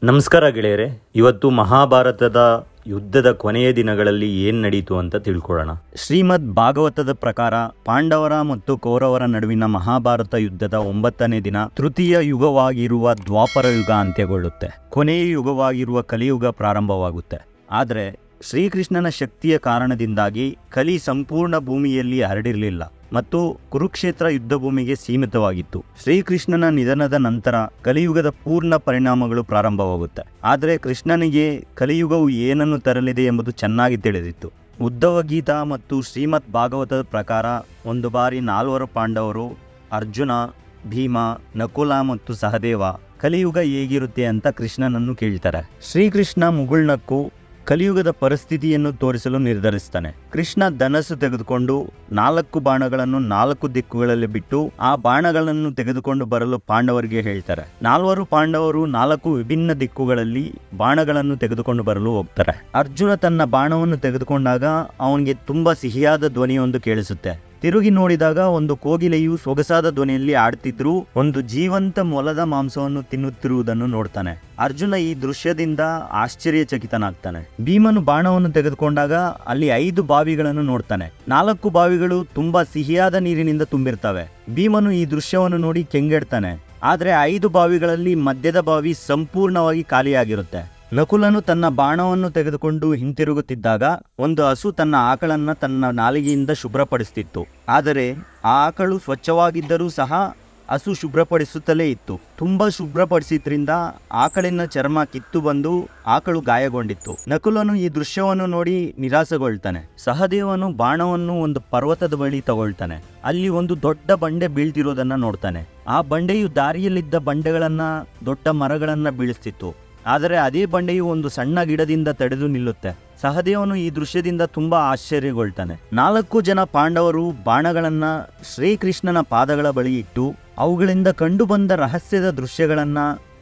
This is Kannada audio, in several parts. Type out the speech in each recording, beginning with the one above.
ನಮಸ್ಕಾರ ಗೆಳೆಯರೆ, ಇವತ್ತು ಮಹಾಭಾರತದ ಯುದ್ಧದ ಕೊನೆಯ ದಿನಗಳಲ್ಲಿ ಏನು ನಡೀತು ಅಂತ ತಿಳ್ಕೊಳ್ಳೋಣ. ಶ್ರೀಮದ್ ಭಾಗವತದ ಪ್ರಕಾರ ಪಾಂಡವರ ಮತ್ತು ಕೌರವರ ನಡುವಿನ ಮಹಾಭಾರತ ಯುದ್ಧದ 9ನೇ ದಿನ ತೃತೀಯ ಯುಗವಾಗಿರುವ ದ್ವಾಪರ ಯುಗ ಅಂತ್ಯಗೊಳ್ಳುತ್ತೆ. ಕೊನೆಯ ಯುಗವಾಗಿರುವ ಕಲಿಯುಗ ಪ್ರಾರಂಭವಾಗುತ್ತೆ. ಆದರೆ ಶ್ರೀಕೃಷ್ಣನ ಶಕ್ತಿಯ ಕಾರಣದಿಂದಾಗಿ ಕಲಿ ಸಂಪೂರ್ಣ ಭೂಮಿಯಲ್ಲಿ ಹರಡಿರಲಿಲ್ಲ ಮತ್ತು ಕುರುಕ್ಷೇತ್ರ ಯುದ್ಧ ಭೂಮಿಗೆ ಸೀಮಿತವಾಗಿತ್ತು. ಶ್ರೀಕೃಷ್ಣನ ನಿಧನದ ನಂತರ ಕಲಿಯುಗದ ಪೂರ್ಣ ಪರಿಣಾಮಗಳು ಪ್ರಾರಂಭವಾಗುತ್ತೆ. ಆದರೆ ಕೃಷ್ಣನಿಗೆ ಕಲಿಯುಗವು ಏನನ್ನು ತರಲಿದೆ ಎಂಬುದು ಚೆನ್ನಾಗಿ ತಿಳಿದಿತ್ತು. ಉದ್ಧವ ಗೀತಾ ಮತ್ತು ಶ್ರೀಮದ್ ಭಾಗವತದ ಪ್ರಕಾರ ಒಂದು ಬಾರಿ 4 ಪಾಂಡವರು ಅರ್ಜುನ, ಭೀಮ, ನಕುಲ ಮತ್ತು ಸಹದೇವ ಕಲಿಯುಗ ಹೇಗಿರುತ್ತೆ ಅಂತ ಕೃಷ್ಣನನ್ನು ಕೇಳ್ತಾರೆ. ಶ್ರೀಕೃಷ್ಣ ಮುಗುಳ್ನಕ್ಕು ಕಲಿಯುಗದ ಪರಿಸ್ಥಿತಿಯನ್ನು ತೋರಿಸಲು ನಿರ್ಧರಿಸ್ತಾನೆ. ಕೃಷ್ಣ ಧನಸ್ಸು ತೆಗೆದುಕೊಂಡು 4 ಬಾಣಗಳನ್ನು 4 ದಿಕ್ಕುಗಳಲ್ಲಿ ಬಿಟ್ಟು ಆ ಬಾಣಗಳನ್ನು ತೆಗೆದುಕೊಂಡು ಬರಲು ಪಾಂಡವರಿಗೆ ಹೇಳ್ತಾರೆ. 4 ಪಾಂಡವರು 4 ವಿಭಿನ್ನ ದಿಕ್ಕುಗಳಲ್ಲಿ ಬಾಣಗಳನ್ನು ತೆಗೆದುಕೊಂಡು ಬರಲು ಹೋಗ್ತಾರೆ. ಅರ್ಜುನ ತನ್ನ ಬಾಣವನ್ನು ತೆಗೆದುಕೊಂಡಾಗ ಅವನಿಗೆ ತುಂಬಾ ಸಿಹಿಯಾದ ಧ್ವನಿಯೊಂದು ಕೇಳಿಸುತ್ತೆ. ತಿರುಗಿ ನೋಡಿದಾಗ ಒಂದು ಕೋಗಿಲೆಯು ಸೊಗಸಾದ ಧ್ವನಿಯಲ್ಲಿ ಆಡ್ತಿದ್ರು ಒಂದು ಜೀವಂತ ಮೊಲದ ಮಾಂಸವನ್ನು ತಿನ್ನುತ್ತಿರುವುದನ್ನು ನೋಡ್ತಾನೆ. ಅರ್ಜುನ ಈ ದೃಶ್ಯದಿಂದ ಆಶ್ಚರ್ಯಚಕಿತನಾಗ್ತಾನೆ. ಭೀಮನು ಬಾಣವನ್ನು ತೆಗೆದುಕೊಂಡಾಗ ಅಲ್ಲಿ 5 ಬಾವಿಗಳನ್ನು ನೋಡ್ತಾನೆ. 4 ಬಾವಿಗಳು ತುಂಬಾ ಸಿಹಿಯಾದ ನೀರಿನಿಂದ ತುಂಬಿರ್ತವೆ. ಭೀಮನು ಈ ದೃಶ್ಯವನ್ನು ನೋಡಿ ಕೆಂಗೆಡ್ತಾನೆ. ಆದ್ರೆ 5 ಬಾವಿಗಳಲ್ಲಿ ಮಧ್ಯದ ಬಾವಿ ಸಂಪೂರ್ಣವಾಗಿ ಖಾಲಿಯಾಗಿರುತ್ತೆ. ನಕುಲನು ತನ್ನ ಬಾಣವನ್ನು ತೆಗೆದುಕೊಂಡು ಹಿಂತಿರುಗುತ್ತಿದ್ದಾಗ ಒಂದು ಹಸು ತನ್ನ ಆಕಳನ್ನ ತನ್ನ ನಾಲಿಗೆಯಿಂದ ಶುಭ್ರಪಡಿಸುತ್ತಿತ್ತು. ಆದರೆ ಆ ಆಕಳು ಸ್ವಚ್ಛವಾಗಿದ್ದರೂ ಸಹ ಹಸು ಶುಭ್ರಪಡಿಸುತ್ತಲೇ ಇತ್ತು. ತುಂಬಾ ಶುಭ್ರಪಡಿಸಿದ್ರಿಂದ ಆಕಳಿನ ಚರ್ಮ ಕಿತ್ತು ಬಂದು ಆಕಳು ಗಾಯಗೊಂಡಿತ್ತು. ನಕುಲನು ಈ ದೃಶ್ಯವನ್ನು ನೋಡಿ ನಿರಾಸೆಗೊಳ್ತಾನೆ. ಸಹದೇವನು ಬಾಣವನ್ನು ಒಂದು ಪರ್ವತದ ಬಳಿ ತಗೊಳ್ತಾನೆ. ಅಲ್ಲಿ ಒಂದು ದೊಡ್ಡ ಬಂಡೆ ಬೀಳ್ತಿರೋದನ್ನ ನೋಡ್ತಾನೆ. ಆ ಬಂಡೆಯು ದಾರಿಯಲ್ಲಿದ್ದ ಬಂಡೆಗಳನ್ನ, ದೊಡ್ಡ ಮರಗಳನ್ನ ಬೀಳಿಸ್ತಿತ್ತು. ಆದರೆ ಅದೇ ಬಂಡೆಯು ಒಂದು ಸಣ್ಣ ಗಿಡದಿಂದ ತಡೆದು ನಿಲ್ಲುತ್ತೆ. ಸಹದೇವನು ಈ ದೃಶ್ಯದಿಂದ ತುಂಬಾ ಆಶ್ಚರ್ಯಗೊಳ್ತಾನೆ. 4 ಜನ ಪಾಂಡವರು ಬಾಣಗಳನ್ನ ಶ್ರೀಕೃಷ್ಣನ ಪಾದಗಳ ಬಳಿ ಇಟ್ಟು ಅವುಗಳಿಂದ ಕಂಡು ಬಂದ ರಹಸ್ಯದ ದೃಶ್ಯಗಳನ್ನ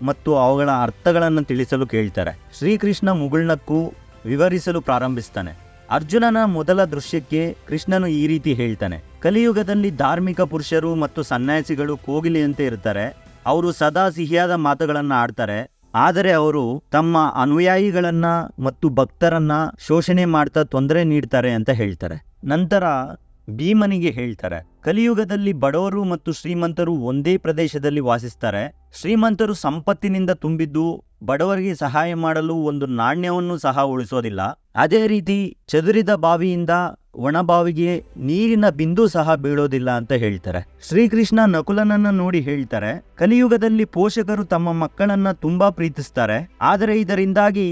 ಮತ್ತು ಅವುಗಳ ಅರ್ಥಗಳನ್ನು ತಿಳಿಸಲು ಕೇಳ್ತಾರೆ. ಶ್ರೀಕೃಷ್ಣ ಮುಗುಳ್ನಕ್ಕು ವಿವರಿಸಲು ಪ್ರಾರಂಭಿಸ್ತಾನೆ. ಅರ್ಜುನನ ಮೊದಲ ದೃಶ್ಯಕ್ಕೆ ಕೃಷ್ಣನು ಈ ರೀತಿ ಹೇಳ್ತಾನೆ. ಕಲಿಯುಗದಲ್ಲಿ ಧಾರ್ಮಿಕ ಪುರುಷರು ಮತ್ತು ಸನ್ಯಾಸಿಗಳು ಕೋಗಿಲೆಯಂತೆ ಇರ್ತಾರೆ. ಅವರು ಸದಾ ಸಿಹಿಯಾದ ಮಾತುಗಳನ್ನ ಆಡ್ತಾರೆ. ಆದರೆ ಅವರು ತಮ್ಮ ಅನುಯಾಯಿಗಳನ್ನ ಮತ್ತು ಭಕ್ತರನ್ನ ಶೋಷಣೆ ಮಾಡ್ತಾ ತೊಂದರೆ ನೀಡ್ತಾರೆ ಅಂತ ಹೇಳ್ತಾರೆ. ನಂತರ ಭೀಮನಿಗೆ ಹೇಳ್ತಾರೆ, ಕಲಿಯುಗದಲ್ಲಿ ಬಡವರು ಮತ್ತು ಶ್ರೀಮಂತರು ಒಂದೇ ಪ್ರದೇಶದಲ್ಲಿ ವಾಸಿಸ್ತಾರೆ. ಶ್ರೀಮಂತರು ಸಂಪತ್ತಿನಿಂದ ತುಂಬಿದ್ದು ಬಡವರಿಗೆ ಸಹಾಯ ಮಾಡಲು ಒಂದು ನಾಣ್ಯವನ್ನು ಸಹ ಉಳಿಸೋದಿಲ್ಲ. ಅದೇ ರೀತಿ ಚದುರಿದ ಬಾವಿಯಿಂದ ಒಣಬಾವಿಗೆ ನೀರಿನ ಬಿಂದು ಸಹ ಬೀಳೋದಿಲ್ಲ ಅಂತ ಹೇಳ್ತಾರೆ. ಶ್ರೀಕೃಷ್ಣ ನಕುಲನನ್ನ ನೋಡಿ ಹೇಳ್ತಾರೆ, ಕಲಿಯುಗದಲ್ಲಿ ಪೋಷಕರು ತಮ್ಮ ಮಕ್ಕಳನ್ನ ತುಂಬಾ ಪ್ರೀತಿಸ್ತಾರೆ. ಆದರೆ ಇದರಿಂದಾಗಿ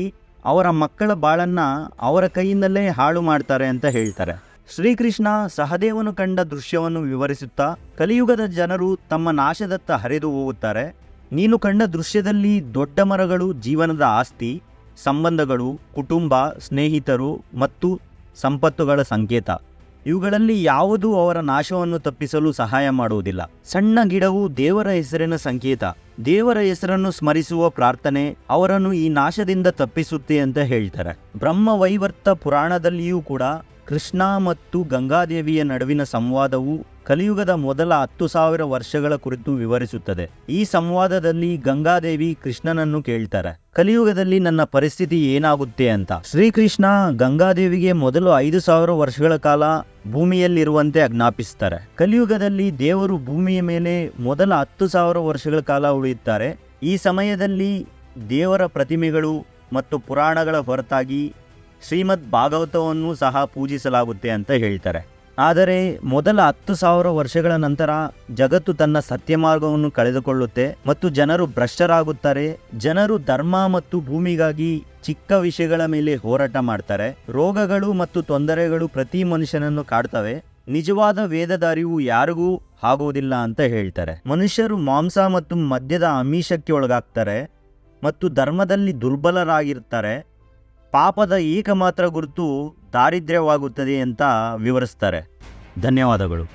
ಅವರ ಮಕ್ಕಳ ಬಾಳನ್ನ ಅವರ ಕೈಯಿಂದಲೇ ಹಾಳು ಮಾಡ್ತಾರೆ ಅಂತ ಹೇಳ್ತಾರೆ. ಶ್ರೀಕೃಷ್ಣ ಸಹದೇವನು ಕಂಡ ದೃಶ್ಯವನ್ನು ವಿವರಿಸುತ್ತಾ, ಕಲಿಯುಗದ ಜನರು ತಮ್ಮ ನಾಶದತ್ತ ಹರಿದು ಹೋಗುತ್ತಾರೆ. ನೀನು ಕಂಡ ದೃಶ್ಯದಲ್ಲಿ ದೊಡ್ಡ ಮರಗಳು ಜೀವನದ ಆಸ್ತಿ, ಸಂಬಂಧಗಳು, ಕುಟುಂಬ, ಸ್ನೇಹಿತರು ಮತ್ತು ಸಂಪತ್ತುಗಳ ಸಂಕೇತ. ಇವುಗಳಲ್ಲಿ ಯಾವುದೂ ಅವರ ನಾಶವನ್ನು ತಪ್ಪಿಸಲು ಸಹಾಯ ಮಾಡುವುದಿಲ್ಲ. ಸಣ್ಣ ಗಿಡವು ದೇವರ ಹೆಸರಿನ ಸಂಕೇತ. ದೇವರ ಹೆಸರನ್ನು ಸ್ಮರಿಸುವ ಪ್ರಾರ್ಥನೆ ಅವರನ್ನು ಈ ನಾಶದಿಂದ ತಪ್ಪಿಸುತ್ತೆ ಅಂತ ಹೇಳ್ತಾರೆ. ಬ್ರಹ್ಮವೈವರ್ತ ಪುರಾಣದಲ್ಲಿಯೂ ಕೂಡ ಕೃಷ್ಣ ಮತ್ತು ಗಂಗಾದೇವಿಯ ನಡುವಿನ ಸಂವಾದವು ಕಲಿಯುಗದ ಮೊದಲ 10,000 ವರ್ಷಗಳ ಕುರಿತು ವಿವರಿಸುತ್ತದೆ. ಈ ಸಂವಾದದಲ್ಲಿ ಗಂಗಾದೇವಿ ಕೃಷ್ಣನನ್ನು ಕೇಳ್ತಾರೆ, ಕಲಿಯುಗದಲ್ಲಿ ನನ್ನ ಪರಿಸ್ಥಿತಿ ಏನಾಗುತ್ತೆ ಅಂತ. ಶ್ರೀಕೃಷ್ಣ ಗಂಗಾದೇವಿಗೆ ಮೊದಲು 5,000 ವರ್ಷಗಳ ಕಾಲ ಭೂಮಿಯಲ್ಲಿರುವಂತೆ ಆಜ್ಞಾಪಿಸ್ತಾರೆ. ಕಲಿಯುಗದಲ್ಲಿ ದೇವರು ಭೂಮಿಯ ಮೇಲೆ ಮೊದಲ 10,000 ವರ್ಷಗಳ ಕಾಲ ಉಳಿಯುತ್ತಾರೆ. ಈ ಸಮಯದಲ್ಲಿ ದೇವರ ಪ್ರತಿಮೆಗಳು ಮತ್ತು ಪುರಾಣಗಳ ಹೊರತಾಗಿ ಶ್ರೀಮದ್ ಭಾಗವತವನ್ನು ಸಹ ಪೂಜಿಸಲಾಗುತ್ತೆ ಅಂತ ಹೇಳ್ತಾರೆ. ಆದರೆ ಮೊದಲ 10,000 ವರ್ಷಗಳ ನಂತರ ಜಗತ್ತು ತನ್ನ ಸತ್ಯ ಮಾರ್ಗವನ್ನು ಕಳೆದುಕೊಳ್ಳುತ್ತೆ ಮತ್ತು ಜನರು ಭ್ರಷ್ಟರಾಗುತ್ತಾರೆ. ಜನರು ಧರ್ಮ ಮತ್ತು ಭೂಮಿಗಾಗಿ ಚಿಕ್ಕ ವಿಷಯಗಳ ಮೇಲೆ ಹೋರಾಟ ಮಾಡ್ತಾರೆ. ರೋಗಗಳು ಮತ್ತು ತೊಂದರೆಗಳು ಪ್ರತಿ ಮನುಷ್ಯನನ್ನು ಕಾಡ್ತವೆ. ನಿಜವಾದ ವೇದದ ಅರಿವು ಯಾರಿಗೂ ಆಗುವುದಿಲ್ಲ ಅಂತ ಹೇಳ್ತಾರೆ. ಮನುಷ್ಯರು ಮಾಂಸ ಮತ್ತು ಮದ್ಯದ ಆಮಿಷಕ್ಕೆ ಒಳಗಾಗ್ತಾರೆ ಮತ್ತು ಧರ್ಮದಲ್ಲಿ ದುರ್ಬಲರಾಗಿರ್ತಾರೆ. ಪಾಪದ ಏಕಮಾತ್ರ ಗುರುತು ದಾರಿದ್ರ್ಯವಾಗುತ್ತದೆ ಅಂತ ವಿವರಿಸ್ತಾರೆ. ಧನ್ಯವಾದಗಳು.